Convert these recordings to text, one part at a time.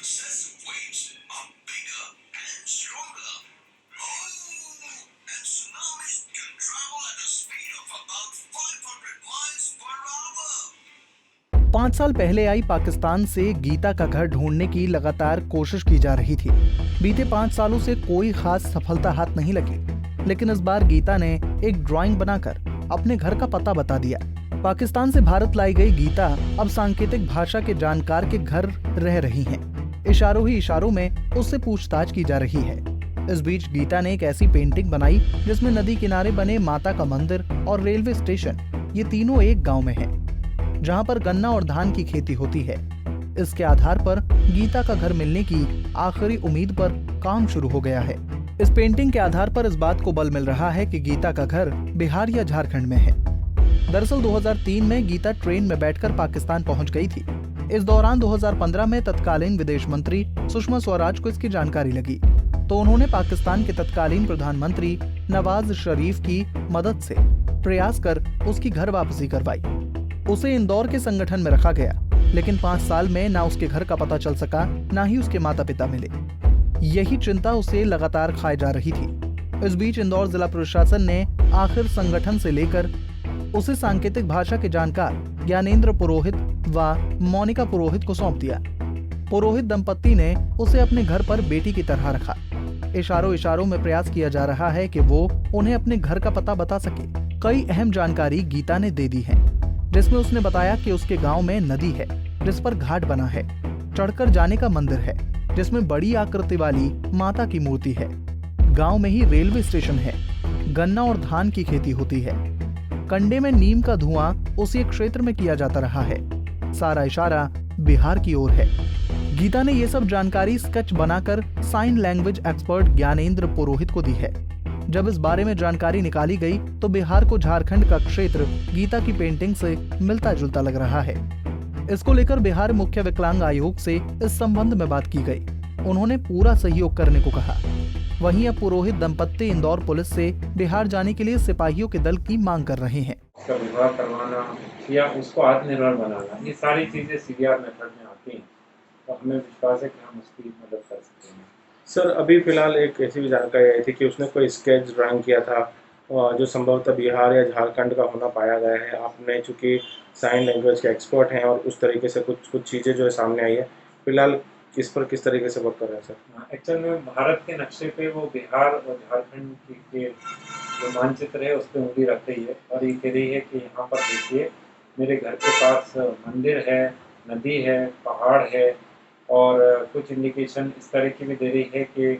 Excessive weights are bigger and stronger. Oh, and tsunamis can travel at a speed of about 500 miles per hour. 5 साल पहले आई पाकिस्तान से गीता का घर ढूंढने की लगातार कोशिश की जा रही थी। बीते 5 सालों से कोई खास सफलता हाथ नहीं लगी, लेकिन इस बार गीता ने एक ड्राइंग बनाकर अपने घर का पता बता दिया। पाकिस्तान से भारत लाई गई गीता अब सांकेतिक भाषा के जानकार के घर रह रही हैं। इशारों ही इशारों में उससे पूछताछ की जा रही है। इस बीच गीता ने एक ऐसी पेंटिंग बनाई जिसमें नदी किनारे बने माता का मंदिर और रेलवे स्टेशन, ये तीनों एक गांव में हैं, जहां पर गन्ना और धान की खेती होती है। इसके आधार पर गीता का घर मिलने की आखिरी उम्मीद पर काम शुरू हो गया है। इस पेंटिंग के आधार पर इस बात को बल मिल रहा है कि गीता का घर बिहार या झारखंड में है। दरअसल 2003 में गीता ट्रेन में बैठकर पाकिस्तान पहुंच गई थी। इस दौरान 2015 में तत्कालीन विदेश मंत्री सुषमा स्वराज को इसकी जानकारी लगी, तो उन्होंने पाकिस्तान के तत्कालीन प्रधानमंत्री नवाज शरीफ की मदद से प्रयास कर उसकी घर वापसी करवाई। उसे इंदौर के संगठन में रखा गया, लेकिन 5 साल में ना उसके घर का पता चल सका, ना ही उसके माता पिता मिले। यही चिंता उसे लगातार खाए जा रही थी। इस बीच इंदौर जिला प्रशासन ने आखिर संगठन से लेकर उसे सांकेतिक भाषा के जानकार ज्ञानेंद्र पुरोहित व मोनिका पुरोहित को सौंप दिया। पुरोहित दंपत्ति ने उसे अपने घर पर बेटी की तरह रखा। इशारों इशारों में प्रयास किया जा रहा है कि वो उन्हें अपने घर का पता बता सके। कई अहम जानकारी गीता ने दे दी है, जिसमें उसने बताया कि उसके गांव में नदी है जिस पर घाट बना है, चढ़कर जाने का मंदिर है जिसमें बड़ी आकृति वाली माता की मूर्ति है, गांव में ही रेलवे स्टेशन है, गन्ना और धान की खेती होती है, कंडे में नीम का धुआं उसी क्षेत्र में किया जाता रहा है। सारा इशारा बिहार की ओर है। गीता ने ये सब जानकारी स्केच बनाकर साइन लैंग्वेज एक्सपर्ट ज्ञानेंद्र पुरोहित को दी है। जब इस बारे में जानकारी निकाली गई तो बिहार को झारखंड का क्षेत्र गीता की पेंटिंग से मिलता जुलता लग रहा है। इसको लेकर बिहार मुख्य विकलांग आयोग से इस संबंध में बात की गई। उन्होंने पूरा सहयोग करने को कहा। वहीं अब पुरोहित दंपत्ति इंदौर पुलिस से बिहार जाने के लिए सिपाहियों के दल की मांग कर रहे हैं। उसका विवाह करवाना या उसको आत्मनिर्भर बनाना, ये सारी चीजें सीडीआर मेथड में आती हैं, तो हमें विश्वास है कि हम उसकी मदद कर सकते हैं। सर, अभी फिलहाल एक ऐसी भी जानकारी आई थी कि उसने कोई स्केच ड्राइंग किया था जो संभवतः बिहार या झारखंड का होना पाया गया है। आपने चूंकि साइन लैंग्वेज के एक्सपर्ट हैं और उस तरीके से कुछ चीज़ें जो है सामने आई है, फिलहाल इस पर किस तरीके से वर्क कर रहे हैं सर? एक्चुअल में भारत के नक्शे पे वो बिहार और झारखंड के जो मानचित्र है उस पर उंगली रख रही है और ये कह रही है कि यहाँ पर देखिए मेरे घर के पास मंदिर है, नदी है, पहाड़ है और कुछ इंडिकेशन इस तरह की भी दे रही है कि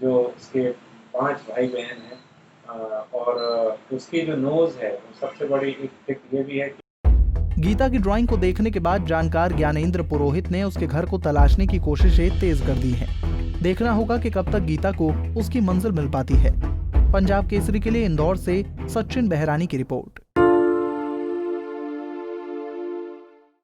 जो इसके 5 भाई बहन हैं और उसकी जो नोज है वो सबसे बड़ी एक टिप ये भी है कि गीता की ड्राइंग को देखने के बाद जानकार ज्ञानेंद्र पुरोहित ने उसके घर को तलाशने की कोशिशें तेज कर दी हैं। देखना होगा कि कब तक गीता को उसकी मंजिल मिल पाती है। पंजाब केसरी के लिए इंदौर से सचिन बहरानी की रिपोर्ट।